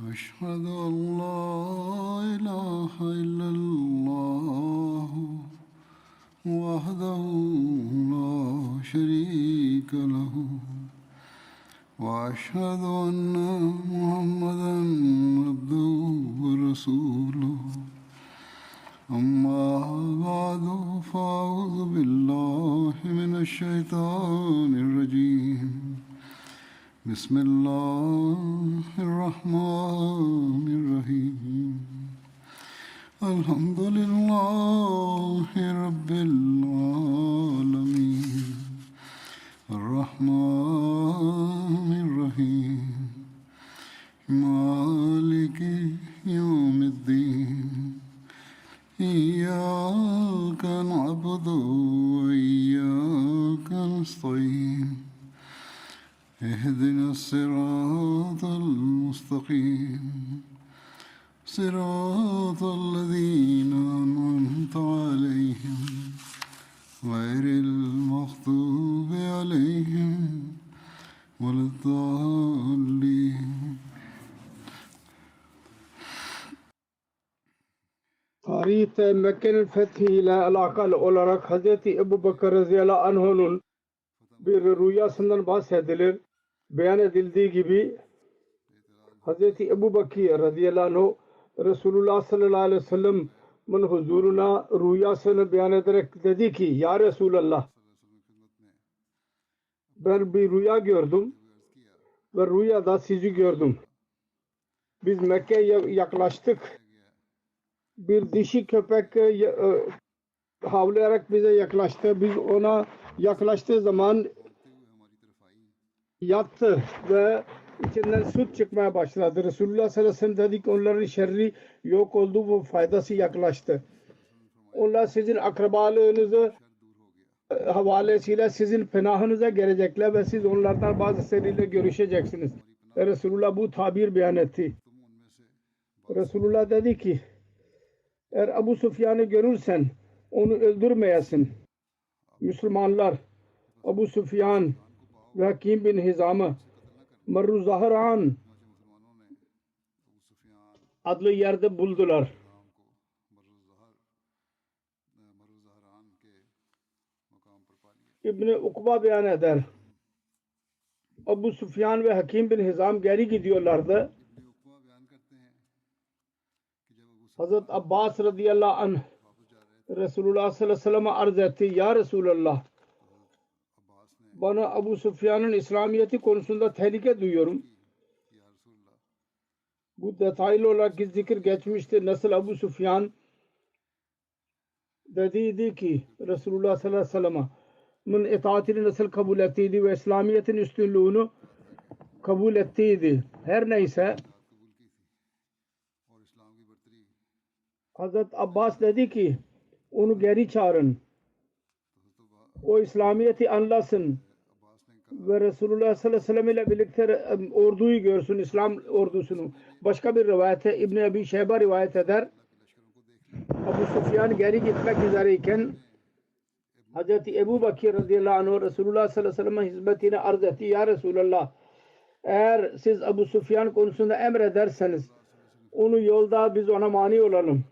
أشهد أن لا إله إلا الله وحده لا شريك له وأشهد أن محمدا عبده ورسوله أما بعد فأعوذ بالله من الشيطان الرجيم بسم الله الرحمن الرحيم الحمد لله رب العالمين الرحمن الرحيم مالك يوم الدين إياك نعبد وإياك نستعين اهدنا الصراط المستقيم صراط الذين أنعمت عليهم غير المغضوب عليهم ولا الضالين. Tarihte Mekke'nin fethiyle alakalı olarak Hz. Ebu Bakır radıyallahu anh'un bir rüyasından bahsedilir. Beyan edildiği gibi Hz. Ebu Bakır radıyallahu anh Resulullah sallallahu aleyhi ve sellem'in huzuruna rüyasını beyan ederek dedi ki Ya Resulallah, ben bir rüya gördüm ve rüyada sizi gördüm. Biz Mekke'ye yaklaştık. Bir dişi köpek havlayarak bize yaklaştı. Biz ona yaklaştığı zaman yattı ve içinden süt çıkmaya başladı. Resulullah sallallahu aleyhi ve sellem dedi ki onların şerri yok oldu ve faydası yaklaştı. Onlar sizin akrabalığınızı havalesiyle sizin pınahınıza gelecekler ve siz onlardan bazılarıyla görüşeceksiniz. Resulullah bu tabir beyan etti. Resulullah dedi ki eğer Ebu Süfyan'ı görürsen onu öldürmeyesin. Müslümanlar Ebu Süfyan ve Hakim bin Hizam'ı Marru Zahran adlı yerde buldular. İbni Ukba beyan eder. Ebu Süfyan ve Hakim bin Hizam geri gidiyorlardı. Hazret Abbas radıyallahu anh Resulullah sallallahu aleyhi ve sellem'e arz etti. Ya Resulallah, bana Ebu Süfyan'ın İslamiyeti konusunda tehlike duyuyorum. Bu detaylı olarak zikir geçmişti. Nasıl Ebu Süfyan dediydi ki Resulullah sallallahu aleyhi ve sellem'in itaatini nasıl kabul ettiydi ve İslamiyet'in üstünlüğünü kabul ettiydi. Her neyse Hazret Abbas dedi ki onu geri çağırın. O İslamiyet'i anlasın ve Resulullah sallallahu aleyhi ve sellem ile birlikte orduyu görsün, İslam ordusunu. Başka bir rivayete İbn-i Ebi Şeyba rivayet eder. Ebu Süfyan geri gitmek üzereyken Hz. Ebu Bakır radıyallahu anh Resulullah sallallahu aleyhi ve sellem'in hizmetine arz etti. Ya Resulallah, eğer siz Ebu Süfyan konusunda emrederseniz onu yolda biz ona mani olalım.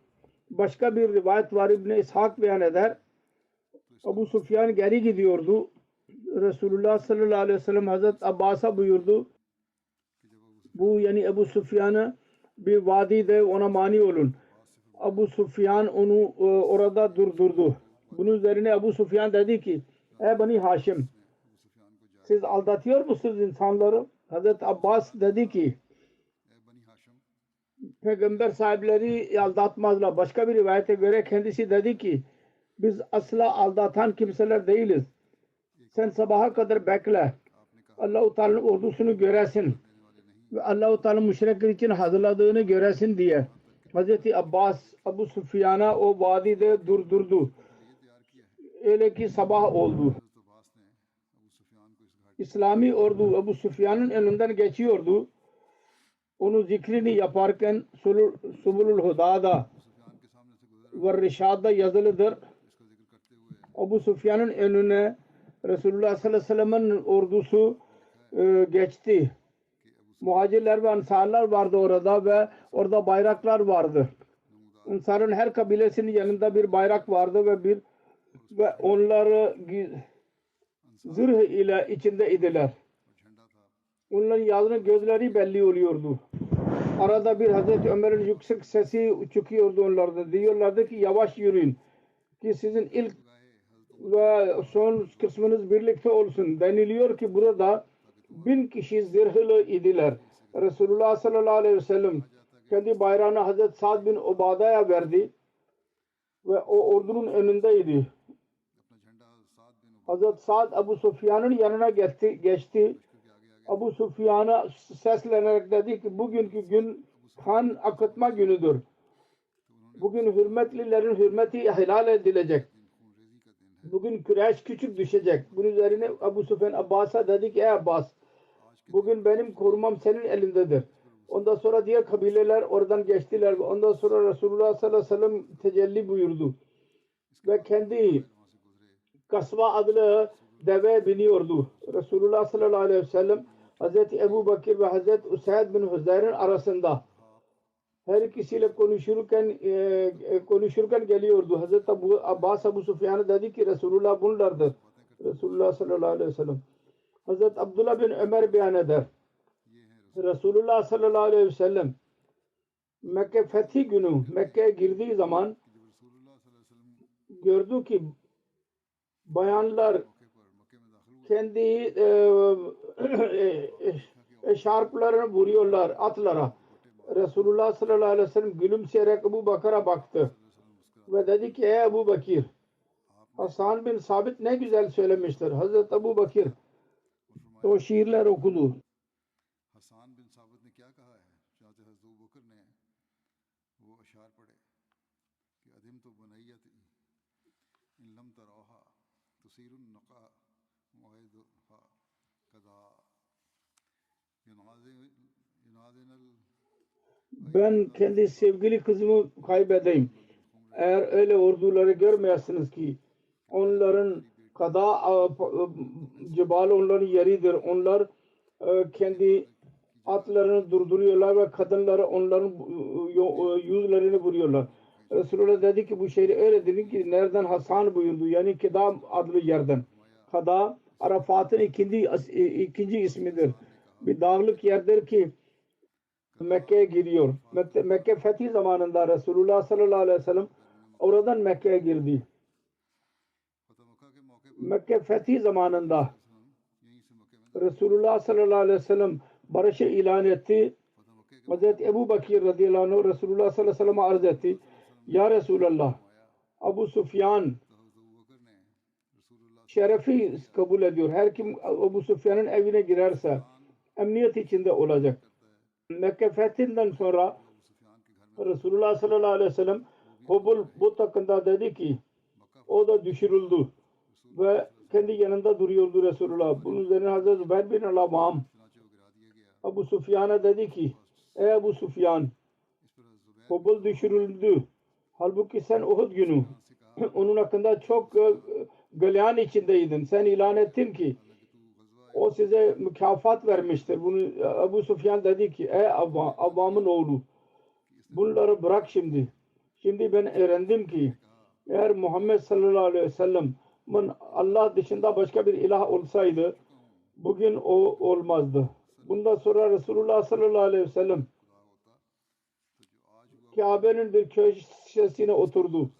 Başka bir rivayet var, İbn-i İshak beyan eder. Ebu Süfyan geri gidiyordu. Resulullah sallallahu aleyhi ve sellem Hazreti Abbas'a buyurdu. Bu yani Ebu Süfyan'ı bir vadide ona mani olun. Ebu Süfyan onu orada durdurdu. Bunun üzerine Ebu Süfyan dedi ki ey Bani Haşim, siz aldatıyor musunuz insanları? Hazreti Abbas dedi ki Peygamber sahipleri aldatmazlar. Başka bir rivayete göre kendisi dedi ki biz asla aldatan kimseler değiliz. Sen sabaha kadar bekle. Allah-u Teala'nın ordusunu göresin ve Allah-u Teala müşrikler için hazırladığını göresin diye Hazreti Abbas Ebu Süfyan'a o vadide durdurdu. Öyle ki sabah oldu. İslami ordu Ebu Süfyan'ın önünden geçiyordu. Onu zikrini yaparken Subulul Huda'da ve Rişad'da yazılıdır. Ebu Süfyan'ın önüne Resulullah sallallahu aleyhi ve sellem'in ordusu geçti. muhacirler ve ansarlar vardı orada ve orada bayraklar vardı. İnsanın her kabilesinin yanında bir bayrak vardı ve onları zırh ile içinde idiler. Onların yazının gözleri belli oluyordu. Arada bir Hazreti Ömer'in yüksek sesi çıkıyordu onlarda. Diyorlardı ki yavaş yürüyün ki sizin ilk ve son kısmınız birlikte olsun. Deniliyor ki burada 1000 kişi zırhlı idiler. Resulullah sallallahu aleyhi ve sellem kendi bayrağını Hazreti Sa'd bin Ubada'ya verdi ve o ordunun önündeydi. Hazreti Sa'd Abu Sufyan'ın yanına geçti. Abu Sufyan'a seslenerek dedi ki bugünkü gün kan akıtma günüdür. Bugün hürmetlilerin hürmeti ihlal edilecek. Bugün Kureyş küçük düşecek. Bunun üzerine Abu Sufyan Abbas'a dedi ki ey Abbas bugün benim korumam senin elindedir. Ondan sonra diğer kabileler oradan geçtiler ve ondan sonra Resulullah sallallahu aleyhi ve sellem tecelli buyurdu. Ve kendi Kasva adlı deve biniyordu. Resulullah sallallahu aleyhi ve sellem Hazreti Ebu Bakir ve Hazreti Usayd bin Huzayr'ın arasında her ikisiyle konuşurken geliyordu. Hazreti Abbas Abu Sufyan'a dedi ki Resulullah bunlardır. Resulullah sallallahu aleyhi ve sellem. Hazreti Abdullah bin Ömer beyan eder. Resulullah sallallahu aleyhi ve sellem Mekke fethi günü Mekke'ye girdiği zaman gördü ki bayanlar kendi şarplarını vuruyorlar atlara. Resulullah sallallahu aleyhi ve sellem gülümseyerek Ebu Bakır'a baktı ve dedi ki ey Ebu Bakir Hasan bin Sabit ne güzel söylemiştir. Hazreti Ebu Bakir o şiirler okudu. Ben kendi sevgili kızımı kaybedeyim. Eğer öyle orduları görmeyesiniz ki onların kada cebal onların yeridir. Onlar kendi atlarını durduruyorlar ve kadınları onların yüzlerini vuruyorlar. Resulullah dedi ki bu şehri öyle dedi ki nereden Hasan buyurdu. Yani Keda adlı yerden. Kada Arafat'ın ikinci ismidir. Bir dağlık yerdir ki Mekke'ye giriyor. Mekke fethi zamanında Resulullah sallallahu aleyhi ve sellem oradan Mekke'ye girdi. Mekke fethi zamanında Resulullah sallallahu aleyhi ve sellem barışı ilan etti. Hazreti Ebu Bakir radıyallahu anh Resulullah sallallahu aleyhi ve sellem'e arz etti. Ya Resulallah Abu Sufyan şerefi kabul ediyor. Her kim Abu Sufyan'ın evine girerse emniyet içinde olacak. Mekke fethinden sonra Resulullah sallallahu aleyhi ve sellem Hubul but hakkında dedi ki o da düşürüldü ve kendi yanında duruyordu Resulullah. Bunun üzerine Hazreti Zübeyir bin Al-Avvam Abu Sufyan'a dedi ki ey Abu Sufyan Hubul düşürüldü. Halbuki sen Uhud günü onun hakkında çok galyan içindeydin. Sen ilan ettin ki o size mükafat vermiştir. Bunu Abu Sufyan dedi ki ey Avvam'ın oğlu bunları bırak şimdi. Şimdi ben öğrendim ki eğer Muhammed sallallahu aleyhi ve sellem Allah dışında başka bir ilah olsaydı bugün o olmazdı. Bundan sonra Resulullah sallallahu aleyhi ve sellem Kabe'nin bir köşesine oturdu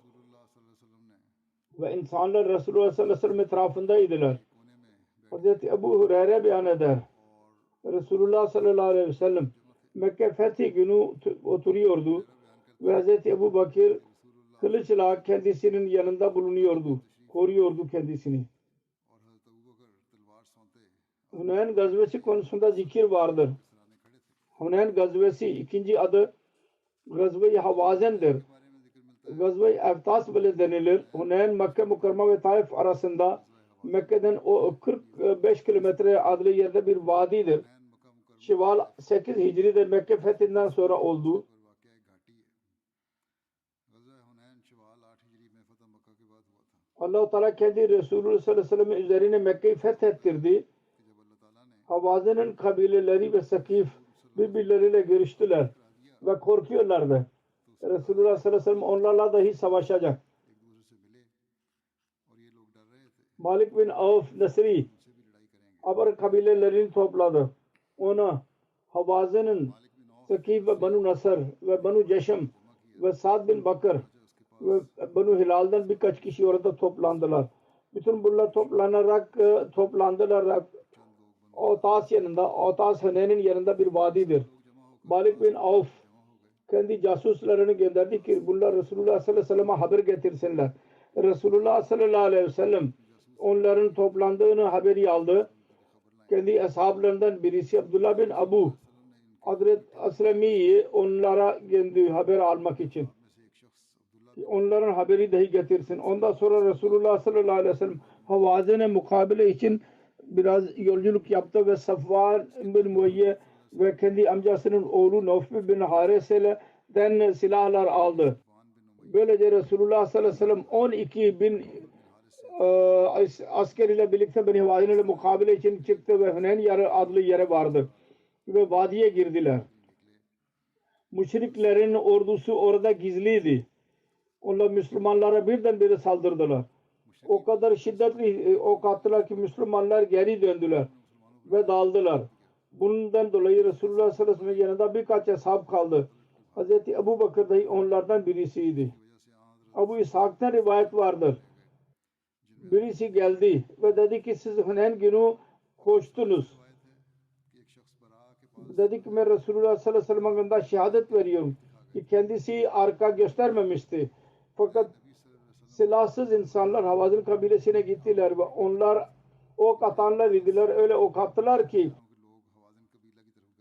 ve insanlar Resulullah sallallahu aleyhi ve sellem etrafındaydılar. Hazreti Ebu Hureyre beyan eder. Resulullah sallallahu aleyhi ve sellem Mekke fethi günü oturuyordu ve Hazreti Ebu Bakir kılıçla kendisinin yanında bulunuyordu. Koruyordu kendisini. Hunayn gazvesi konusunda zikir vardır. Hunayn gazvesi ikinci adı Gazve-i Havazen'dir. Gazve-i Eftas bile denilir. Hunayn Mekke Mukarreme ve Taif arasında Mekke'den o 45 kilometre adlı yerde bir vadidir. Şival 8 Hicri'de Mekke fethinden sonra oldu. Allah-u Teala kendi Resulü sallallahu aleyhi ve sellem üzerine Mekke'yi fethettirdi. Havazen'in kabileleri ve Sakif birbirleriyle görüştüler ve korkuyorlardı. Resulullah sallallahu aleyhi ve sellem onlarla dahi savaşacak. Malik bin Avf Nasri Abar kabilelerini topladı. Ona Havazen'in Sakif ve Banu Nasr ve Banu Ceşem ve Sa'd bin Bakır ve Banu Hilal'dan birkaç kişi orada toplandılar. Bütün bunlar toplandılar. Otas yanında, Otas Huneyn'in yanında bir vadidir. Malik bin Avf kendi casuslarını gönderdi ki bunlar Resulullah sallallahu aleyhi ve sellem'e haber getirsinler. Resulullah sallallahu aleyhi ve sellem onların toplandığını haberi aldı. Kendi ashablarından birisi Abdullah bin Abu Hazret Aslami'yi onlara gönderiyor haber almak için. Onların haberi dahi getirsin. Ondan sonra Resulullah sallallahu aleyhi ve sellem Havazen'e mukabele için biraz yolculuk yaptı ve Safvan bin Muayye ve kendi amcasının oğlu Nufl bin Harise'den silahlar aldı. Böylece Resulullah sallallahu aleyhi ve sellem 12 bin asker ile birlikte Beni Havazen ile mukabele için çıktı ve Huneyn Yarı adlı yere vardı. Ve vadiye girdiler. Müşriklerin ordusu orada gizliydi. Onlar Müslümanlara birdenbire saldırdılar. O kadar şiddetli ok attılar ki Müslümanlar geri döndüler ve dağıldılar. Bundan dolayı Resulullah sallallahu aleyhi ve sellem yanında birkaç ashab kaldı. Hazreti Ebu Bakır dahi onlardan birisiydi. Abu İshak'tan rivayet vardır. Birisi geldi ve dedi ki siz Huneyn günü koştunuz. Dedi ki ben Resulullah sallallahu aleyhi ve sellem'e hakkında şehadet veriyorum ki kendisi arka göstermemişti. Fakat silahsız insanlar Havazen kabilesine gittiler ve onlar ok atanlar idiler. Öyle ok attılar ki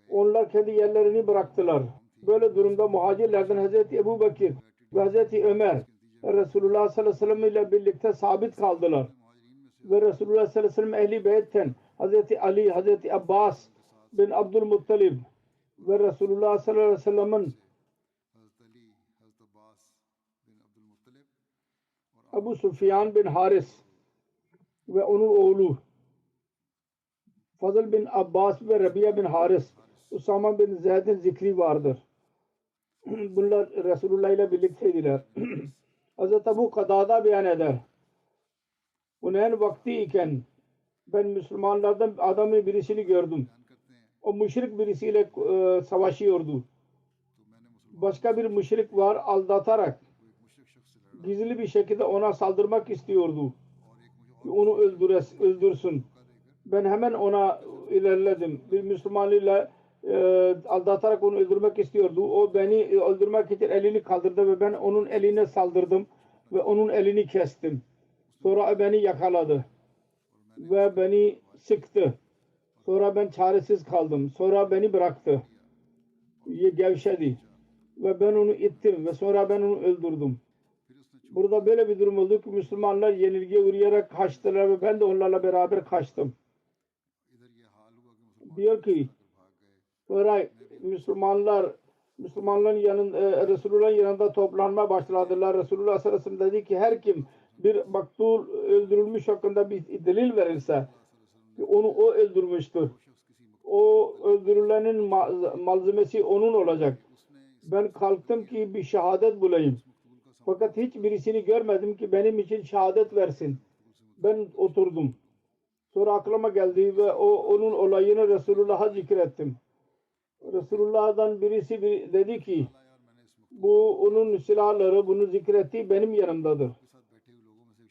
onlar kendi yerlerini bıraktılar. Böyle durumda muhacirlerden Hazreti Ebu Bakır ve Hazreti Ömer Resulullah sallallahu aleyhi ve sellem ile birlikte sabit kaldılar. Ve Resulullah sallallahu aleyhi ve sellem ehli beytten Hazreti Ali, Hazreti Abbas bin Abdülmuttalib ve Resulullah sallallahu aleyhi ve sellem'in Abu Sufyan bin Haris ve onun oğlu Fazıl bin Abbas ve Rabia bin Haris, Usama bin Zeyd'in zikri vardır. Bunlar Resulullah ile birlikteydiler. Hazreti Ebu Kadada beyan eder. Huneyn vakti iken ben Müslümanlardan adamın birisini gördüm. O müşrik birisiyle savaşıyordu. Başka bir müşrik var aldatarak gizli bir şekilde ona saldırmak istiyordu. Onu öldürsün. Ben hemen ona ilerledim. Bir Müslüman ile aldatarak onu öldürmek istiyordu. O beni öldürmek için elini kaldırdı ve ben onun eline saldırdım ve onun elini kestim. Sonra beni yakaladı ve beni sıktı. Sonra ben çaresiz kaldım. Sonra beni bıraktı. Gevşedi ve ben onu ittim ve sonra ben onu öldürdüm. Burada böyle bir durum oldu ki Müslümanlar yenilgiye uğrayarak kaçtılar ve ben de onlarla beraber kaçtım. Diyor ki sonra Müslümanların yanında Resulullah'ın yanında toplanma başladılar. Resulullah sallallahu aleyhi ve sellem dedi ki her kim bir maktul öldürülmüş hakkında bir delil verirse onu o öldürmüştür. O öldürülenin malzemesi onun olacak. Ben kalktım ki bir şehadet bulayım. Fakat hiçbirisini görmedim ki benim için şehadet versin. Ben oturdum. Sonra aklıma geldi ve onun olayını Resulullah'a zikrettim. Resulullah'dan birisi dedi ki bu onun silahları, bunu zikretti benim yanımdadır.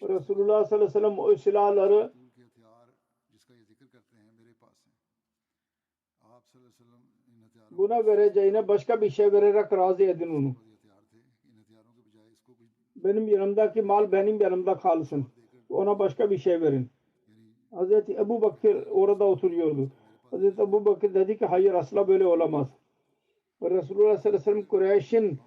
Resulullah sallallahu aleyhi ve sellem o silahları buna vereceğine başka bir şey vererek razı edin onu. Benim yanımdaki mal benim yanımda kalsın. Ona başka bir şey verin. Hazreti Ebu Bakır orada oturuyordu. Hazreti Ebu Bakır dedi ki hayır asla böyle olamaz. Resulullah sallallahu aleyhi ve sellem Kureyş'in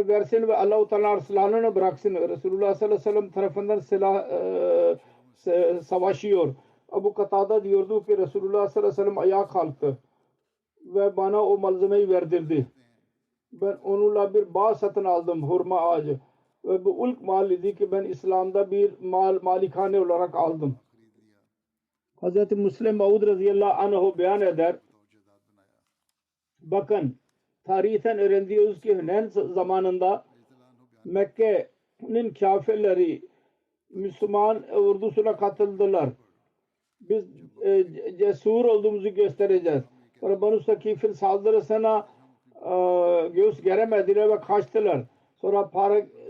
versin ve Allah-u Teala silahını bıraksın. Resulullah sallallahu aleyhi ve sellem tarafından savaşıyor. Abu Katada diyordu ki Resulullah sallallahu aleyhi ve sellem ayağa kalktı ve bana o malzemeyi verdirdi. Ben onunla bir bağ satın aldım, hurma ağacı. Ve bu ilk mal idi ki ben İslam'da bir malikane olarak aldım. Hazreti Müslim Maud radıyallahu anh beyan eder. Bakın tarihten öğreniyoruz ki Hunayn zamanında Mekke'nin kafirleri Müslüman ordusuna katıldılar. Biz cesur olduğumuzu göstereceğiz. Sonra Banu Sakif'in saldırısına göğüs geremediler ve kaçtılar. Sonra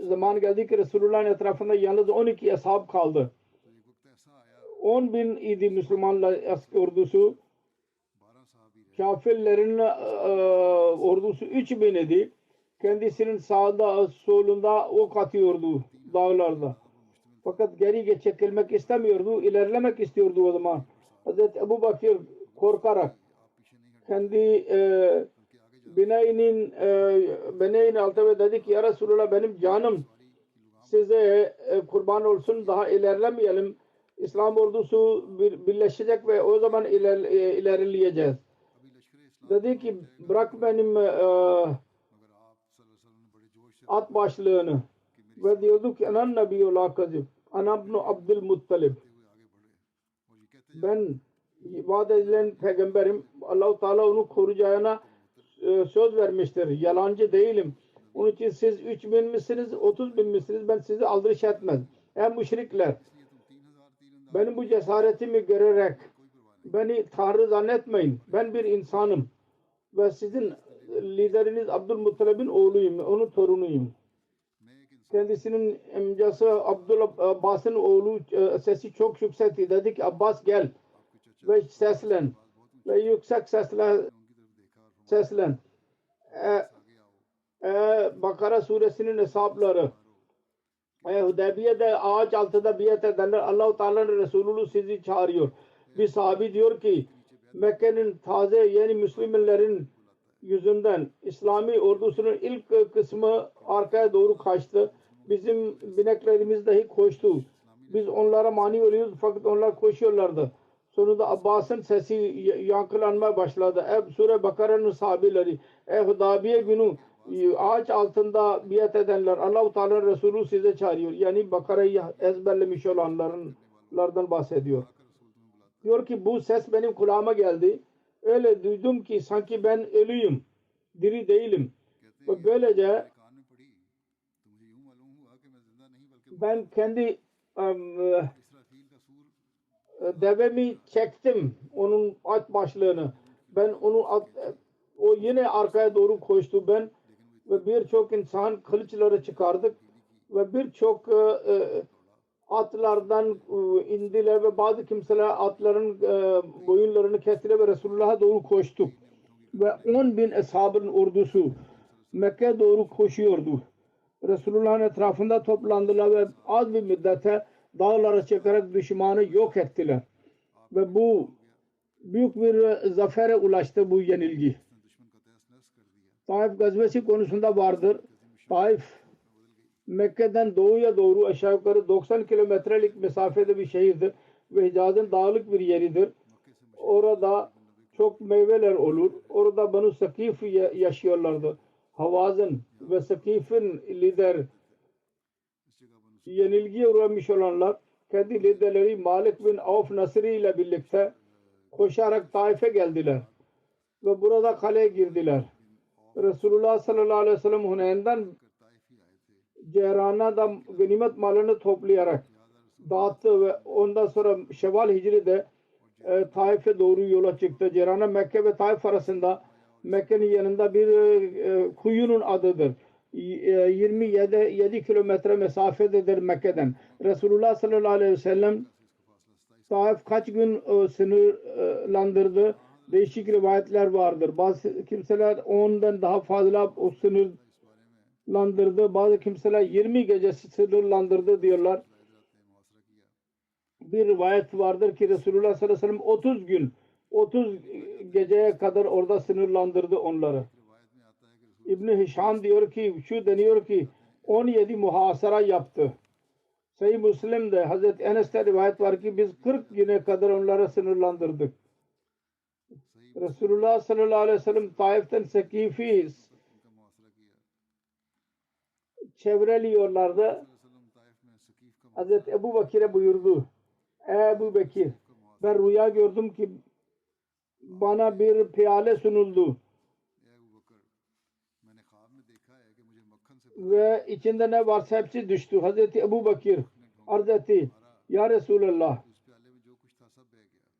zaman geldi ki Resulullah'ın etrafında yalnız 12 ashab kaldı. 10.000 idi Müslümanlar ordusu. Kafirlerin ordusu 3.000 idi. Kendisinin sağda solunda ok atıyordu dağlarda. Fakat geri çekilmek istemiyordu. İlerlemek istiyordu o zaman. Hazreti Ebu Bakır korkarak kendi bineğinin altına ve dedi ki ya Resulullah benim canım size kurban olsun, daha ilerlemeyelim. İslam ordusu birleşecek ve o zaman ilerleyeceğiz. Dedi ki bırak benim at başlığını ve diyordu ki anan nebiyyu la kazib ana ibnu Abdülmuttalib, ben vaat edilen peygamberim, Allah-u Teala onu koruyacağına söz vermiştir. Yalancı değilim. Onun için siz 3.000 misiniz, 30.000 misiniz? Ben sizi aldırış etmez. Ey müşrikler, benim bu cesaretimi görerek beni Tanrı zannetmeyin. Ben bir insanım ve sizin lideriniz Abdülmuttalib'in oğluyum, onun torunuyum. Kendisinin amcası Abbas'ın oğlu sesi çok yüksekti. Dedi ki Abbas gel ve seslen ve yüksek seslen. Bakara suresinin hesapları. Hudeybiye'de ağaç altında biat edenler Allah-u Teala'nın Resulü sizi çağırıyor. Bir sahabi diyor ki Mekke'nin taze yeni Müslümanların yüzünden İslami ordusunun ilk kısmı arkaya doğru kaçtı. Bizim bineklerimiz dahi koştu. Biz onlara mani oluyoruz fakat onlar koşuyorlardı. Sonunda Abbas'ın sesi yankılanmaya başladı. Sure Bakara'nın sahabileri, Hudeybiye günü ağaç altında biat edenler Allah-u Teala Resulü size çağırıyor. Yani Bakara'yı ezberlemiş olanlardan bahsediyor. Diyor ki bu ses benim kulağıma geldi. Öyle duydum ki sanki ben ölüyüm, diri değilim. Ve böylece ben kendi devemi çektim, onun at başlığını. Ben o yine arkaya doğru koştu ben ve birçok insan kılıçları çıkardık ve birçok atlardan indiler ve bazı kimseler atların boyunlarını kestiler ve Resulullah'a doğru koştuk. Ve 10.000 ashabın ordusu Mekke doğru koşuyordu. Resulullah'ın etrafında toplandılar ve az bir müddete dağlara çıkarak düşmanı yok ettiler. Ve bu büyük bir zafere ulaştı bu yenilgi. Taif gazvesi konusunda vardır. Taif Mekke'den doğuya doğru aşağı yukarı 90 kilometrelik mesafede bir şehirdir ve Hicaz'ın dağlık bir yeridir. Orada çok meyveler olur. Orada Banu Sakif yaşıyorlardı. Havazın ve Sakif'in lider yenilgiye uğramış olanlar kendi liderleri Malik bin Avf Nasri ile birlikte koşarak Taif'e geldiler ve burada kaleye girdiler. Resulullah sallallahu aleyhi ve sellem Huneyn'den Ceyran'a ganimet malını toplayarak dağıttı ve ondan sonra Şevval Hicri'de Taif'e doğru yola çıktı. Ceyran'a Mekke ve Taif arasında Mekke'nin yanında bir kuyunun adıdır. 27 kilometre mesafededir Mekke'den. Resulullah sallallahu aleyhi ve sellem Taif kaç gün sınırlandırdı? Değişik rivayetler vardır. Bazı kimseler 10'dan daha fazla o sınırlandırdı. Bazı kimseler 20 gece sınırlandırdı diyorlar. Bir rivayet vardır ki Resulullah sallallahu aleyhi ve sellem 30 gün 30 geceye kadar orada sınırlandırdı onları. İbn-i Hişam diyor ki şu deniyor ki 17 muhasara yaptı. Sahih Müslim'de Hazreti Enes'te rivayet var ki biz 40 güne kadar onlara sınırlandırdık. Resulullah sallallahu aleyhi ve sellem Taif'ten Sakif'i çevreliyorlardı. Hazreti Ebu Bekir'e buyurdu. Ey Ebu Bekir, Ben rüya gördüm ki bana bir piyale sunuldu ve içinde ne varsa hepsi düştü. Hazreti Ebu Bakir arz etti, Ya Resulallah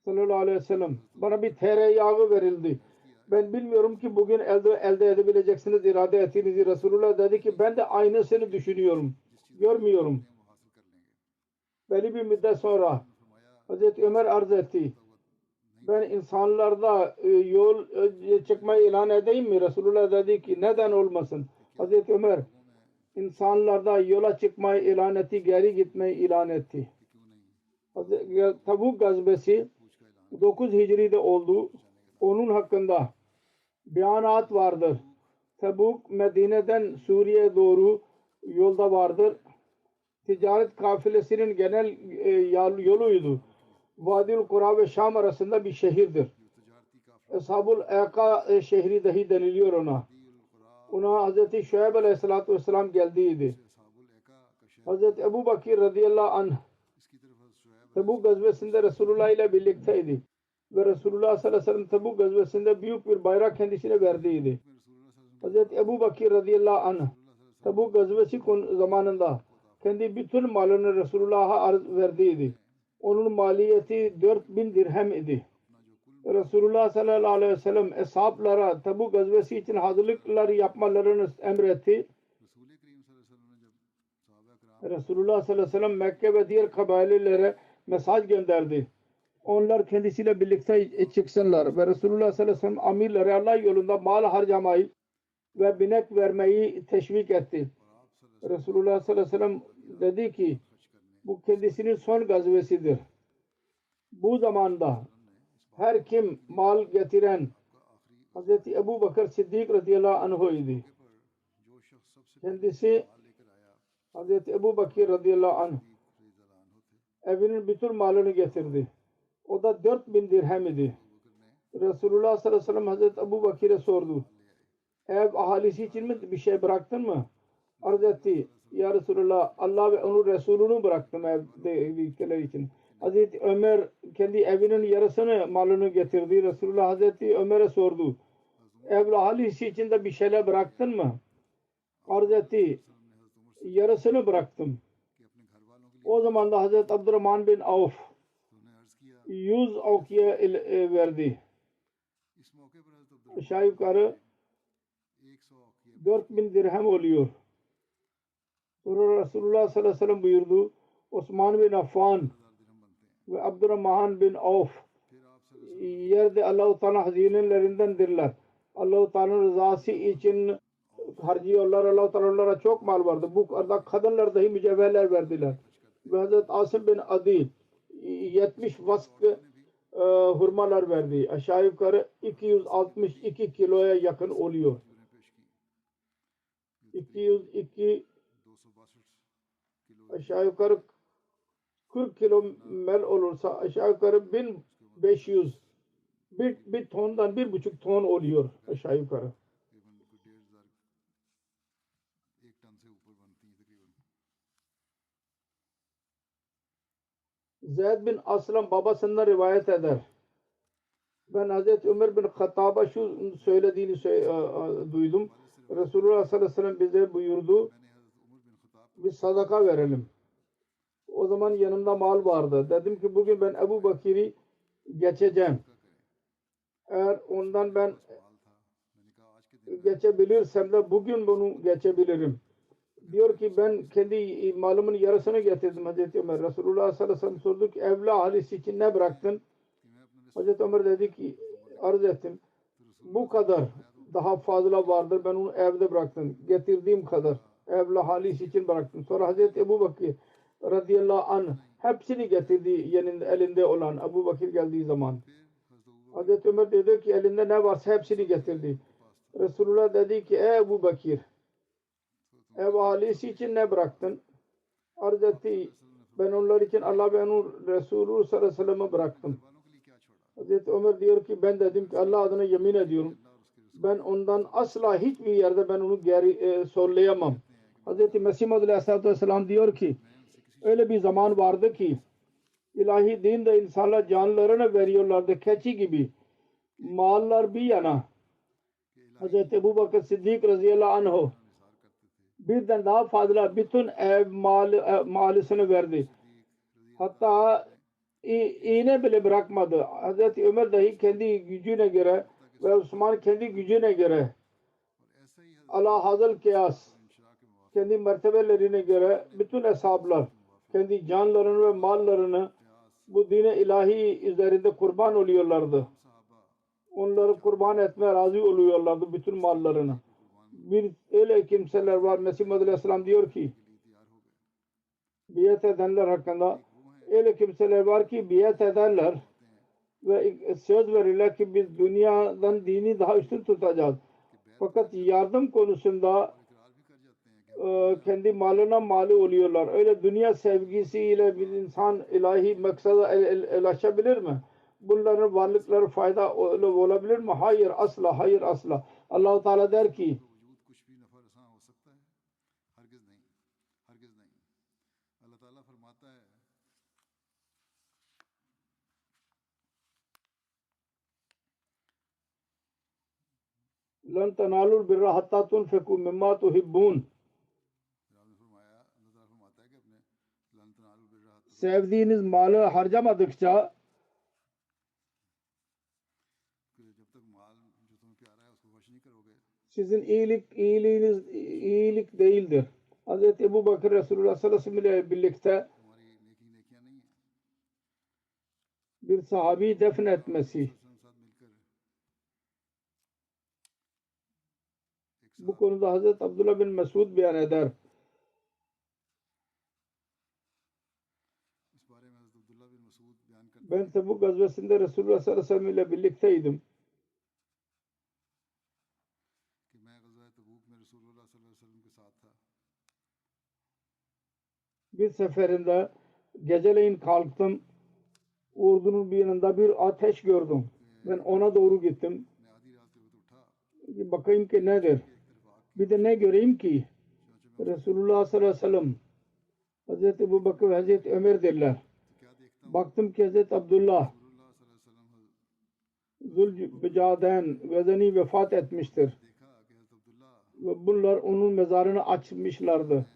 sallallahu aleyhi ve sellem, bana bir tereyağı verildi. Ben bilmiyorum ki bugün elde edebileceksiniz irade ettiğinizi. Resulullah dedi ki ben de aynısını düşünüyorum. Görmüyorum. Belli bir müddet sonra Hazreti Ömer arz etti. Ben insanlarda yol çıkmayı ilan edeyim mi? Resulullah dedi ki neden olmasın? Hazreti Ömer insanlarda yola çıkmayı ilan etti, geri gitmeyi ilan etti. Tabuk gazvesi 9 Hicri'de oldu. Onun hakkında beyanat vardır. Tabuk Medine'den Suriye'ye doğru yolda vardır. Ticaret kafilesinin genel yoluydu. Vadil Kura ve Şam arasında bir şehirdir. Eshab-ül Eka şehri dahi deniliyor ona. Ona Hz. Şuayb Aleyhisselatü Vesselam geldiydi. Hz. Ebu Bakir radıyallahu anh Tabuk gazvesinde Resulullah ile birlikteydi. Ve Resulullah sallallahu aleyhi ve sellem Tabuk gazvesinde büyük bir bayrak kendisine verdiydi. Hz. Ebu Bakir radıyallahu anh Tabuk gazvesi zamanında kendi bütün malını Resulullah'a arz verdiydi. Onun maliyeti 4000 dirhem idi. Resulullah sallallahu aleyhi ve sellem eshablara Tabuk gazvesi için hazırlıklar yapmalarını emretti. Resulullah sallallahu aleyhi ve sellem Mekke ve diğer kabilelere mesaj gönderdi. Onlar kendisiyle birlikte çıksınlar ve Resulullah sallallahu aleyhi ve sellem amirlere Allah yolunda mal harcamayı ve binek vermeyi teşvik etti. Resulullah sallallahu aleyhi ve sellem dedi ki bu kendisinin son gazvesidir. Bu zamanda her kim mal getiren Hz. Ebu Bakır Siddik radıyallahu anh idi. Kendisi Hz. Ebu Bakır radıyallahu anh evinin bütün malını getirdi. O da 4000 dirhem idi. Resulullah sallallahu aleyhi ve sellem Hz. Ebu Bakır'a sordu. Ev ahalisi için mi bir bıraktın mı? Arz etti. Ya Resulullah Allah ve onun Resulünü bıraktım evdekiler için. Hazreti Ömer kendi evinin yarısını malını getirdi. Resulullah Hazreti Ömer'e sordu. Ev ahalisi için de bir şeyler bıraktın mı? Arz etti. Yarısını bıraktım. O zaman da Hazreti Abdurrahman bin Avf 100 avkiye verdi. Aşağı yukarı 4000 dirhem oluyor. Sonra Resulullah sallallahu aleyhi ve sellem buyurdu. Osman bin Affan ve Abdurrahman bin Avf yerde Allah-u Teala hazinelerindendirler. Allah-u Teala'nın rızası için harcıyorlar. Allah-u Teala'lara çok mal vardı. Bu arada kadınlar dahi mücevherler verdiler. Ve Hazreti Asim bin Adi 70 vask hurmalar verdi. Aşağı yukarı 262 kiloya yakın oluyor. 202 aşağı yukarı 40 kilo mel olursa aşağı yukarı 1500 bir tondan 1,5 ton oluyor aşağı yukarı. Zeyd bin Aslam babasından rivayet eder. Ben Hazreti Ömer bin Hattab'a şu söylediğini duydum. Resulullah sallallahu aleyhi ve sellem bize buyurdu. Biz sadaka verelim. O zaman yanımda mal vardı. Dedim ki bugün ben Ebu Bakir'i geçeceğim. Eğer ondan ben geçebilirsem de bugün bunu geçebilirim. Diyor ki ben kendi malımın yarısını getirdim Hazreti Ömer. Resulullah sallallahu aleyhi ve sellem sordu ki evla ahalisi için ne bıraktın? Hazreti Ömer dedi ki arz ettim. Bu kadar daha fazla vardır. Ben onu evde bıraktım. Getirdiğim kadar. Evla ahalisi için bıraktım. Sonra Hazreti Ebu Bakir radıyallahu anh hepsini getirdi elinde olan Ebu Bakir geldiği zaman. Hazreti Ömer dedi ki elinde ne varsa hepsini getirdi. Resulullah dedi ki ey Ebu Bakir ev ahalisi için ne bıraktın? Arz etti ben onlar için Allah ve onun Resulü sallallahu aleyhi ve sellem'i bıraktım. Hazreti Ömer diyor ki ben dedim ki Allah adına yemin ediyorum ben ondan asla hiçbir yerde ben onu geri sollayamam. Hazreti Mesih Aleyhisselatü Vesselam diyor ki öyle bir zaman vardı ki ilahi dinde insanlar canlarını veriyorlardı keçi gibi. Mallar bir yana. Hz. Ebu Bakır Siddik radıyallahu anh birden daha fazla bütün ev malisini verdi. Hatta iğne bile bırakmadı. Hz. Ömer dahi kendi gücüne göre ve Osman kendi gücüne göre ala hazal kıyas kendi mertebelerine göre bütün hesaplar kendi canlarını ve mallarını bu dine ilahi üzerinde kurban oluyorlardı. Onları kurban etmeye razı oluyorlardı bütün mallarını. Bir öyle kimseler var. Mesih Muhammed Aleyhisselam diyor ki biat edenler hakkında öyle kimseler var ki biat ederler ve söz verirler ki biz dünyadan dini daha üstün tutacağız. Fakat yardım konusunda kendi malına mali oluyorlar. Öyle dünya sevgisiyle bir insan ilahi maksada ulaşabilir mi? Bunların varlıkları fayda olabilir mi? Hayır asla, hayır asla. Allah-u Teala der ki لن تنالوا البر حتى تنفقوا مما تحبون. Sevdiğiniz malı harcamadıkça sizin iyilik değildir. Hz. Ebu Bakır Resulullah sallallahu aleyhi ve sellem ile birlikte bir sahabi defnetmesi. Bu konuda Hz. Abdullah bin Mesud beyan eder. Ben Tebuk gazvesinde Resulullah sallallahu aleyhi ve sellem ile birlikteydim. Bir seferinde geceleyin kalktım. Ordunun bir yanında bir ateş gördüm. Ben ona doğru gittim. Bakayım ki nedir? Bir de ne göreyim ki Resulullah sallallahu aleyhi ve sellem Hazreti Ebu Bakır ve Hazreti Ömer derler. Baktım ki Hazreti Abdullah Zülbecaden Vezani vefat etmiştir. Ve bunlar onun mezarını açmışlardı.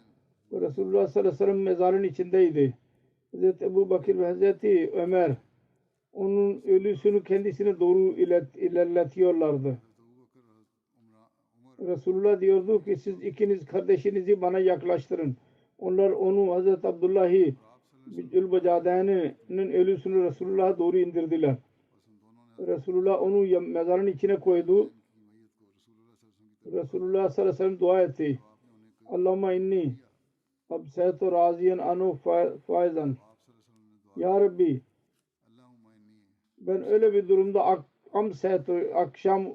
Ve Resulullah sallallahu aleyhi ve sellem mezarın içindeydi. Hazreti Ebu Bakır ve Hazreti Ömer onun ölüsünü kendisine doğru ilerletiyorlardı. Resulullah diyordu ki siz ikiniz kardeşinizi bana yaklaştırın. Onlar onu Hazreti Abdullah'ı Zülbecaden'in ölüsünü Resulullah'a doğru indirdiler. Resulullah onu mezarın içine koydu. Resulullah sallallahu aleyhi ve sellem dua etti. Allahümme inni absaytu raziyen anu faizan. Ya Rabbi ben öyle bir durumda akşam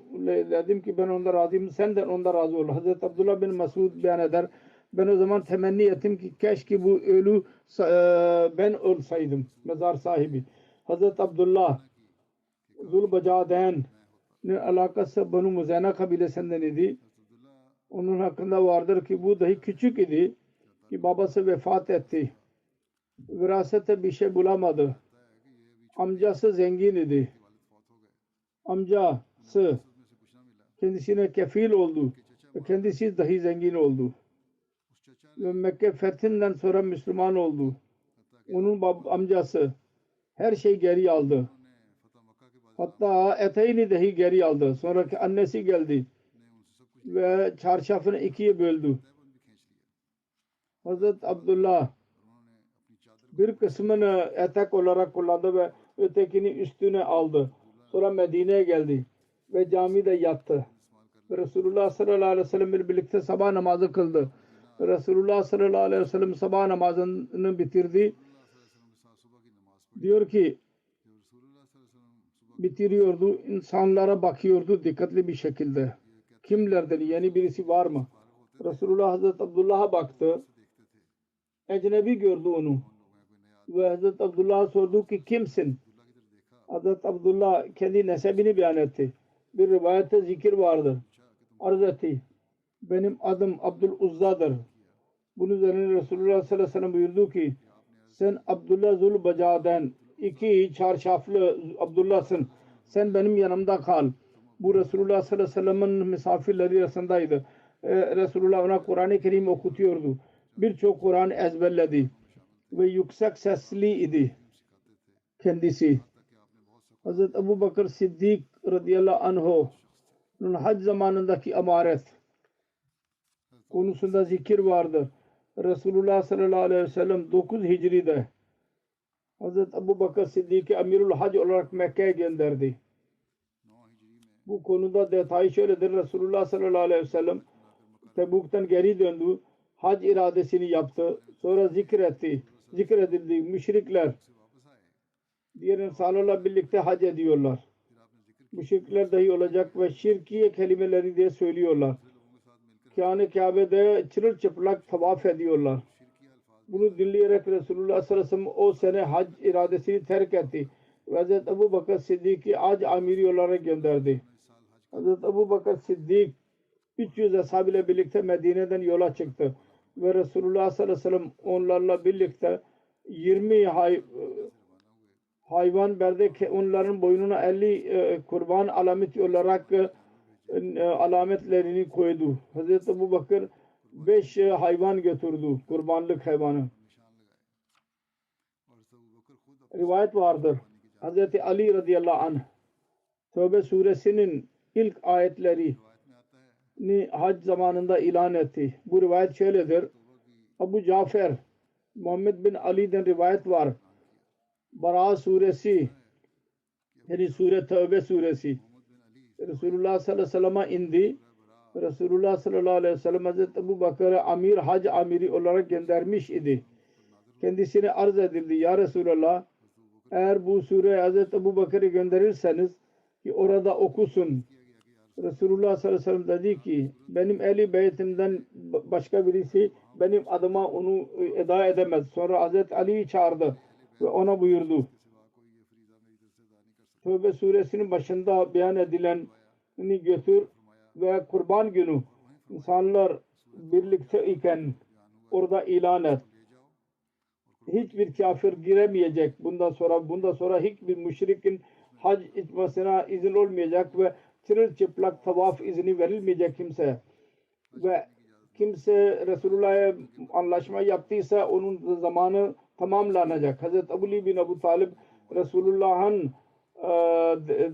dedim ki ben onda razıyım. Senden onda razı ol. Hazreti Abdullah bin Mesud beyan eder. Ben o zaman temenni ettim ki keşke bu ölü ben olsaydım. Mezar sahibi. Hazreti Abdullah Zülbecaden'in alakası Banu Muzayna kabilesinden idi. Onun hakkında vardır ki bu dahi küçük idi ki babası vefat etti. Virasete bir şey bulamadı. Amcası zengin idi. Amcası kendisine kefil oldu ve kendisi dahi zengin oldu. Ve Mekke fethinden sonra Müslüman oldu. Onun amcası her şeyi geri aldı. Hatta eteğini dahi geri aldı. Sonraki annesi geldi ve çarşafını ikiye böldü. Hazreti Abdullah bir kısmını etek olarak kullandı ve ötekini üstüne aldı. Sonra Medine'ye geldi ve camide yattı. Resulullah sallallahu aleyhi ve sellem ile birlikte sabah namazı kıldı. Resulullah sallallahu aleyhi ve sellem sabah namazını bitirdi. Diyor ki bitiriyordu. İnsanlara bakıyordu dikkatli bir şekilde. Kimlerden? Yeni birisi var mı? Resulullah Hazreti Abdullah'a baktı. Ecnebi gördü onu. Ve Hazreti Abdullah'a sordu ki kimsin? Hazreti Abdullah kendi nesebini beyan etti. Bir rivayette zikir vardır. Arz etti. Benim adım Abdul Uzza'dır. Bunun üzerine Resulullah sallallahu aleyhi ve sellem buyurdu ki sen Abdullah Zulbaca'dan iki çarşaflı Abdullah'sın. Sen benim yanımda kal. Bu Resulullah sallallahu aleyhi ve sellem'in misafirleri arasındaydı. Resulullah ona Kur'an-ı Kerim okutuyordu. Birçok Kur'an ezberledi ve yüksek sesli idi kendisi. Hazreti Ebu Bakır Siddik radıyallahu anh'un hac zamanındaki amaret konusunda zikir vardır. Resulullah sallallahu aleyhi ve sellem 9 Hicri'de Hazreti Ebu Bakır Siddiq'i Amirul Hac olarak Mekke'ye gönderdi. Bu konuda detayı şöyledir. Resulullah sallallahu aleyhi ve sellem Tebuk'tan geri döndü. Hac iradesini yaptı. Sonra zikredildi. Müşrikler diğer insanlarla birlikte hac ediyorlar. Müşrikler dahi olacak ve şirkiye kelimeleri diye söylüyorlar. Kâne Kabe'de çırılçıplak tavaf ediyorlar. Bunu dinleyerek Resulullah sallallahu aleyhi ve sellem o sene hac iradesini terk etti. Hazreti Ebu Bakır Siddiq'i hac amiri olarak gönderdi. Hazreti Ebu Bakır Siddiq 300 ashabıyla birlikte Medine'den yola çıktı. Ve Resulullah sallallahu aleyhi ve sellem onlarla birlikte 20 hayvan verdi. Onların boynuna 50 kurban alameti olarak alametlerini koydu. Hazreti Ebu Bakır 5 hayvan götürdü. Kurbanlık hayvanı. Rivayet vardır. Hazreti Ali radıyallahu anh Tövbe suresinin ilk ayetlerini hac zamanında ilan etti. Bu rivayet şöyledir. Ebu Cafer Muhammed bin Ali'den rivayet var. Bara suresi yani Tövbe suresi Resulullah sallallahu aleyhi ve sellem'e indi. Resulullah sallallahu aleyhi ve sellem Hazreti Ebu Bakır'ı hac amiri olarak göndermiş idi. Kendisine arz edildi. Ya Resulallah, eğer bu sure Hazreti Ebu Bakır'ı gönderirseniz ki orada okusun. Resulullah sallallahu aleyhi ve sellem dedi ki benim ehli beytimden başka birisi benim adıma onu eda edemez. Sonra Hazreti Ali'yi çağırdı ve ona buyurdu. Tövbe suresinin başında beyan edileni götür ve kurban günü insanlar birlikte iken orada ilan et. Hiçbir kafir giremeyecek. Bundan sonra hiçbir müşrikin hac etmesine izin olmayacak ve çırılçıplak tavaf izni verilmeyecek kimse. Ve kimse Resulullah'a anlaşma yaptıysa onun zamanı tamamlanacak. Hazreti Ali bin Ebu Talib Resulullah'ın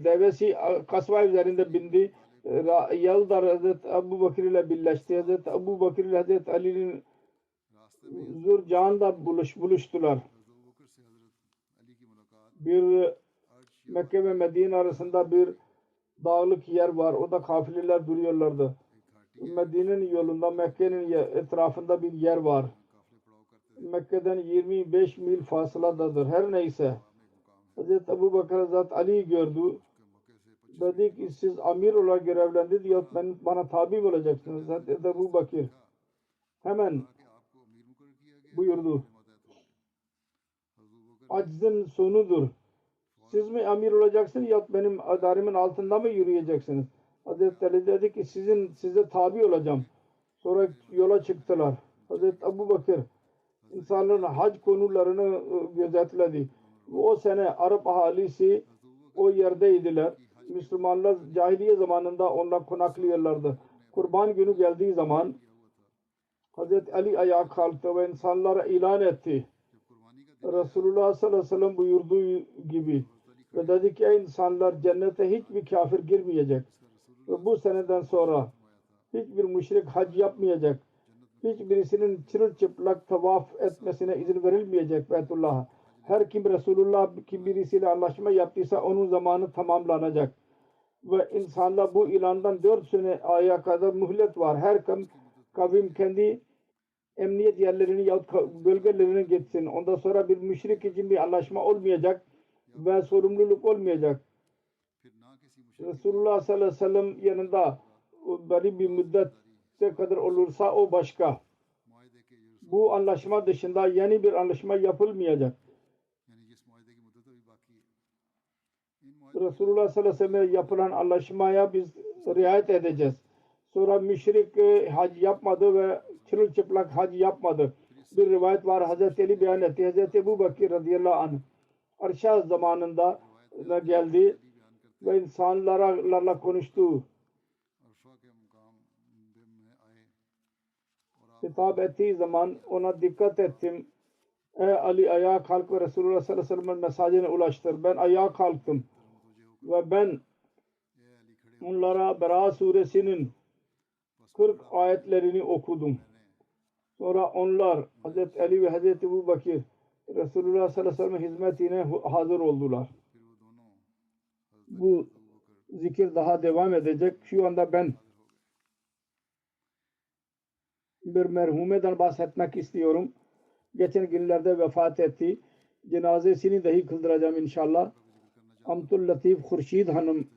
devesi kasva üzerinde bindi. Yolda Hazreti Ebu Bakır ile birleşti. Hazreti Ebu Bakır ile Hazreti Ali'nin Zurcan'da buluştular. Bir Mekke ve Medine arasında bir dağlık yer var. Orada kafileler duruyorlardı. Medine'nin yolunda Mekke'nin etrafında bir yer var. Mekke'den 25 mil fasıladadır. Her neyse. Hazreti Ebu Bakır Hazreti Ali'yi gördü. Dedi ki siz amir olarak görevlendirdiniz ya bana tabi olacaksınız. Hazreti Ebu Bakır hemen buyurdu. Aczın sonudur. Siz mi amir olacaksınız ya benim adarimin altında mı yürüyeceksiniz? Hazreti Ali dedi ki size tabi olacağım. Sonra yola çıktılar. Hazreti Ebu Bakır insanların hac konularını gözetledi. O sene Arap ahalisi o yerdeydiler. Müslümanlar cahiliye zamanında onlar konaklıyorlardı. Kurban günü geldiği zaman Hazreti Ali ayağa kalktı ve insanlara ilan etti. Resulullah sallallahu aleyhi ve sellem buyurduğu gibi ve dedi ki ey insanlar cennete hiçbir kafir girmeyecek. Ve bu seneden sonra hiçbir müşrik hac yapmayacak. Hiçbirisinin çırılçıplak tavaf etmesine izin verilmeyecek Beytullah'a. Her kim Resulullah birisiyle anlaşma yaptıysa onun zamanı tamamlanacak. Ve insanlar bu ilandan 4 sene aya kadar mühlet var. Her kavim kendi emniyet yerlerini yahut bölgelerini gitsin. Ondan sonra bir müşrik için bir anlaşma olmayacak ve sorumluluk olmayacak. Resulullah sallallahu aleyhi ve sellem yanında belli bir müddete kadar olursa o başka. Bu anlaşma dışında yeni bir anlaşma yapılmayacak. Resulullah sallallahu aleyhi ve sellem yapılan anlaşmaya biz riayet edeceğiz. Sonra müşrik hac yapmadı ve çırılçıplak hac yapmadı. bir rivayet var. Hazreti Ali beyan etti. Hazreti Ebu Bakir radıyallahu anh Arşa zamanında geldi ve insanlarla konuştu. Hitap ettiği zaman ona dikkat ettim. Ey Ali ayağa kalk ve Resulullah sallallahu aleyhi ve sellem'in mesajını ulaştır. Ben ayağa kalktım ve ben onlara Bera suresinin 40 ayetlerini okudum. Sonra onlar Hazreti Ali ve Hazreti Ebu Bakir Resulullah sallallahu aleyhi ve sellem'in hizmetine hazır oldular. Bu zikir daha devam edecek. Şu anda ben bir merhumeden bahsetmek istiyorum. Geçen günlerde vefat etti. Cenazesini dahi kıldıracağım inşallah. Amtul Latif Khurşid Hanım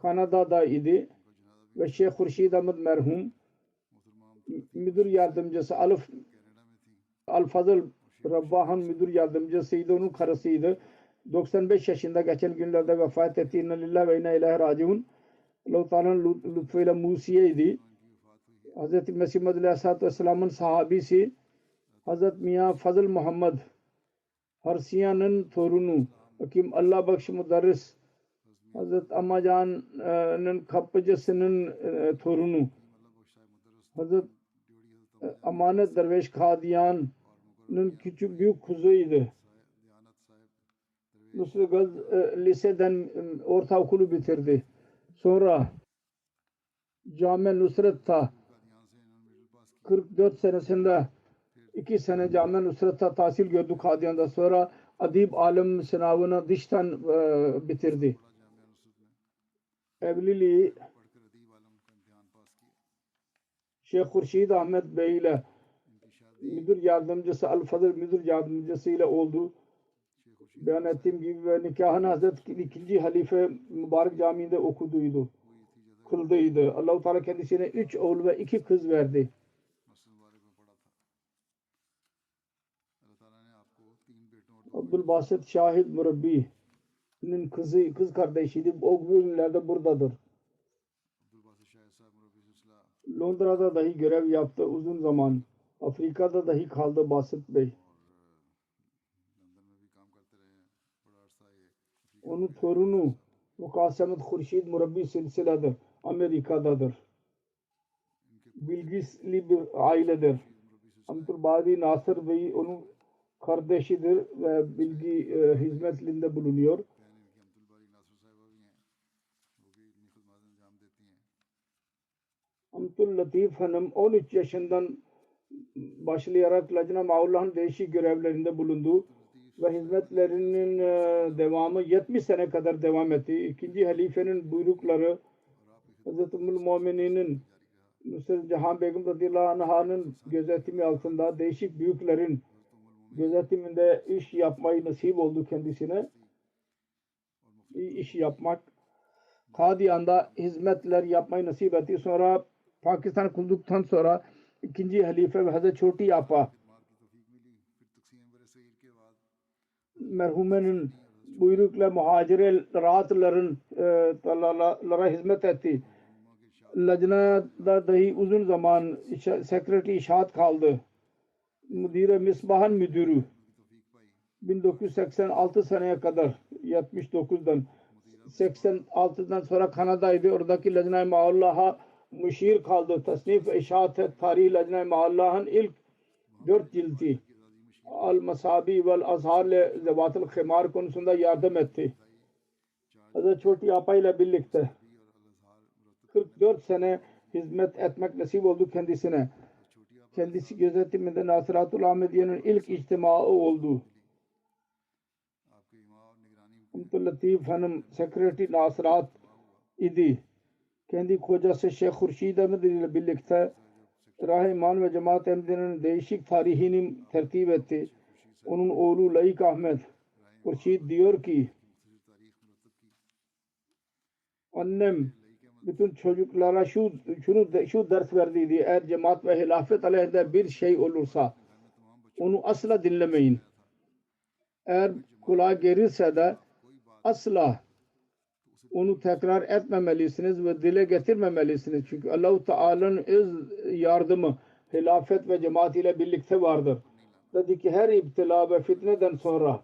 Kanada'da idi ve Şeyh Khurşid Ahmed merhum müdür yardımcısı Al-Fazıl Rabbahan müdür yardımcısıydı. Onun karısıydı. 95 yaşında geçen günlerde vefat etti. İnna lillahi ve inna ileyhi raciun. Allah-u Teala'nın lütfuyla Musiye'ydi. Hz. Mesih Maud Aleyhisselatü Vesselam'ın sahabisi Hz. Miyan Fazıl Muhammed Harsiyan'ın torunu Hakim Allah Bakşı Mudarris Hz. Amacan'ın kapıcısının torunu Hz. Amanet Derveş Kadiyan'ın küçük büyük kuzuydu. Nusret Gaz liseden ortaokulu bitirdi. Sonra Cami Nusret'ta 44 senesinde 2 sene Cami Nusret'ta tahsil gördü Kadiyan'da. Sonra Adib Alim sınavını dıştan bitirdi. Evliliği Şeyh Khurşid Ahmet Bey ile müdür yardımcısı Al-Fazıl müdür yardımcısı ile oldu. Beyan ettiğim gibi ve nikahını Hazreti 2. Halife Mübarek Camii'nde okuduydu. Kıldıydı. Allah-u Teala kendisine 3 oğul ve 2 kız verdi. Abdülbasit Şahid Murabbi'nin kız kardeşiydi. O günlerde buradadır. Londra'da dahi görev yaptı uzun zaman. Afrika'da dahi kaldı Basit Bey. Onun torunu Mukasemet Khurşid Murabbi silsiledir. Amerika'dadır. Bilgisli bir ailedir. Abdülbari Nasır Bey onun kardeşidir ve bilgi hizmetinde bulunuyor. Amtul Latif Hanım 13 yaşından başlayarak Lajna Maullah'ın değişik görevlerinde bulundu ve hizmetlerinin devamı 70 sene kadar devam etti. İkinci halifenin buyrukları Hz. Ümmül Mu'mininin Nusret Cihan Begüm radıyallahu anh'ın gözetimi altında değişik büyüklerin gözetiminde iş yapmayı nasip oldu kendisine. İyi iş yapmak. Kadiyan'da hizmetler yapmayı nasip etti. Sonra Pakistan kurulduktan sonra ikinci halife ve Hazret Çoti Apa merhumenin buyrukla muhacire rahatlara hizmet etti. Lajna'da dahi uzun zaman sekreteri işaret kaldı. Müdire Misbahan müdürü 1986 seneye kadar 79'dan 86'dan sonra Kanada'ydı. Oradaki Lajna-i Maullah'a müşir kaldı. Tasnif ve işaret tarihi Lajna-i Maullah'ın ilk 4 cildi Al-Masabi vel Azhar ile Zevat-ül Khimar konusunda yardım etti. Hazret Çoti Apa ile birlikte 44 sene hizmet etmek nasip oldu kendisine. Kendisi gözetiminde Nasiratül Ahmediye'nin ilk içtimaı oldu. Amtul Latif Hanım sekreteri Nasirat idi. Kendi kocası Şeyh Khurşid Ahmed ile birlikte Rahman ve Cemaat Ahmediye'nin değişik tarihini tertip etti. Onun oğlu Laik Ahmed Khurşid diyor ki annem bütün çocuklara şu ders verdiydi. Eğer cemaat ve hilafet aleyhinde bir şey olursa onu asla dinlemeyin. Eğer kulağa gelirse de asla onu tekrar etmemelisiniz ve dile getirmemelisiniz. Çünkü Allah-u Teala'nın yardımı hilafet ve cemaat ile birlikte vardır. dedi ki her iptila ve fitneden sonra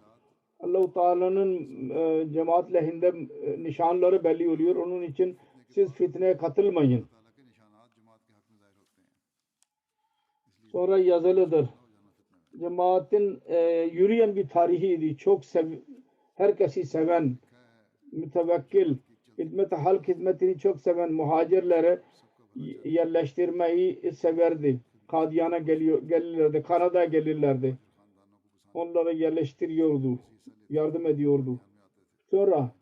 Allah-u Teala'nın cemaat lehinde nişanları belli oluyor. Onun için siz fitneye katılmayın. Sonra yazılıdır. Cemaatin yürüyen bir tarihiydi. Çok herkesi seven, mütevekkil, hizmet halk hizmetini çok seven muhacirleri yerleştirmeyi severdi. Kadiyan'a gelirlerdi, Kanada'ya gelirlerdi. Onları yerleştiriyordu, yardım ediyordu. Sonra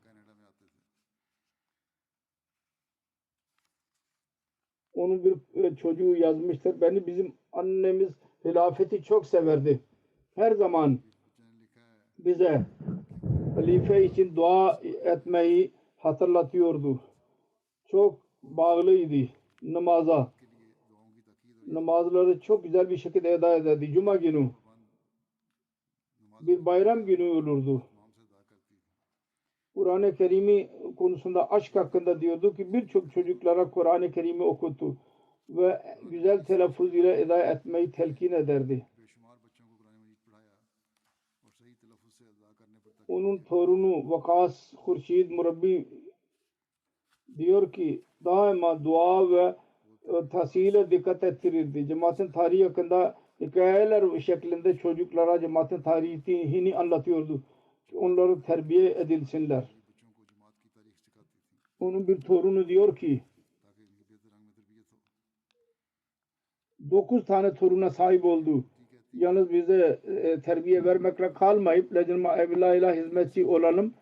onun bir çocuğu yazmıştır. Bizim annemiz hilafeti çok severdi. Her zaman bize halife için dua etmeyi hatırlatıyordu. Çok bağlıydı namaza. Namazları çok güzel bir şekilde eda ederdi. Cuma günü bir bayram günü olurdu. Kur'an-ı Kerim'i konusunda aşk hakkında diyordu ki birçok çocuklara Kur'an-ı Kerim'i okuttu ve güzel telaffuz ile eda etmeyi telkin ederdi. Onun torunu Vakas Hurşid Murabbi diyor ki daima dua ve tahsile dikkat ettirirdi. Cemaatin tarihi hakkında hikayeler şeklinde çocuklara cemaatin tarihini anlatıyordu. Onları terbiye edilsinler. Onun bir torunu diyor ki 9 tane toruna sahip oldu. Yalnız bize terbiye vermekle kalmayıp evliya hizmetçi olalım.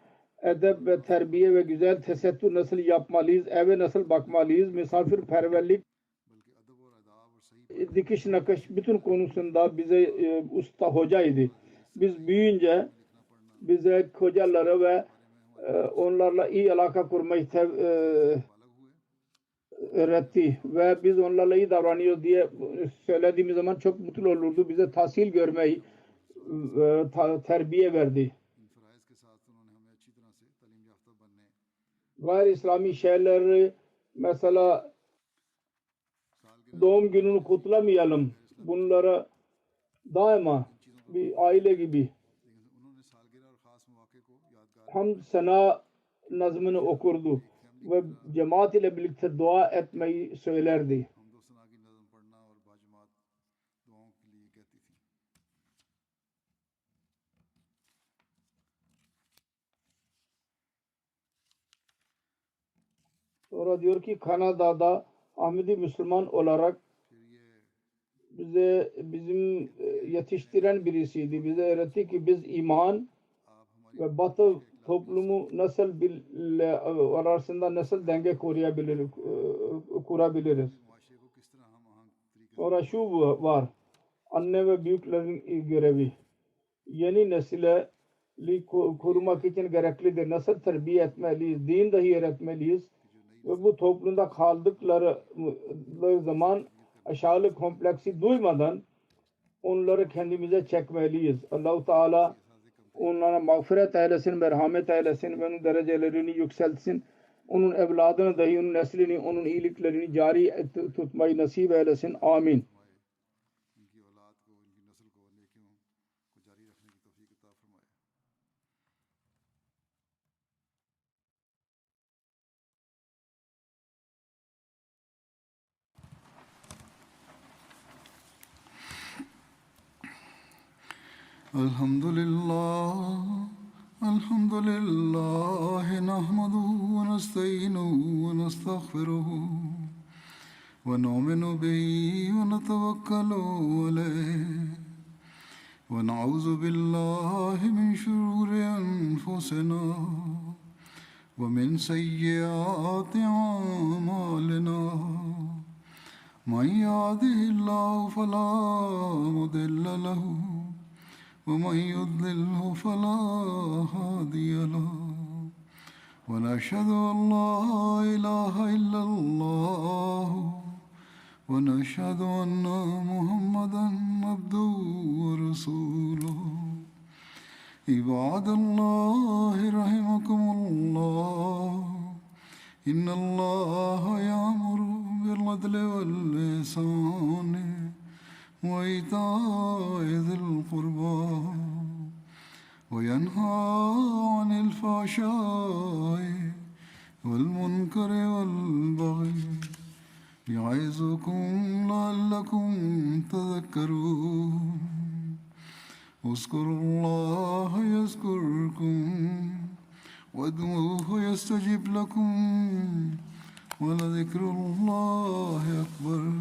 Edep ve terbiye ve güzel tesettür nasıl yapmalıyız, eve nasıl bakmalıyız, misafirperverlik, dikiş nakış bütün konusunda bize usta hocaydı. Biz büyüyünce bize hocaları ve onlarla iyi alaka kurmayı öğretti ve biz onlarla iyi davranıyoruz diye söylediğimiz zaman çok mutlu olurdu. Bize tahsil görmeyi terbiye verdi. Gayri İslami şeyleri mesela doğum gününü kutlamayalım. Bunlara daima bir aile gibi hamd sena nazmını okurdu ve cemaat ile birlikte dua etmeyi söylerdi. Sonra diyor ki Kanada'da Ahmedi Müslüman olarak bizim yetiştiren birisiydi. Bize öğretti ki biz iman ve Batı toplumu nasıl arasında nasıl denge kurabiliriz. Sonra şu var. Anne ve büyüklerin görevi. Yeni nesile korumak için gereklidir. Nasıl terbiye etmeliyiz? Din dahi öğretmeliyiz. Ve bu toplumda kaldıkları zaman aşağılık kompleksi duymadan onları kendimize çekmeliyiz. Allah-u Teala onlara mağfiret eylesin, merhamet eylesin ve onun derecelerini yükseltsin. Onun evladını dahi, onun neslini, onun iyiliklerini cari tutmayı nasip eylesin. Amin. الحمد لله نحمده ونستعينه ونستغفره ونؤمن به ونتوكل عليه ونعوذ بالله من شرور أنفسنا ومن سيئات أعمالنا من يهده الله فلا مضل له ومن يضلله فلا هادي له ونشهد أن لا إله إلا الله ونشهد أن محمدا عبده ورسوله عباد الله رحمكم الله إن الله يأمر بالعدل والإحسان وإيتاء ذي القربى وينهى عن الفحشاء والمنكر والبغي يعظكم لعلكم تذكرون اذكروا الله يذكركم وادعوه يستجب لكم ولذكر الله أكبر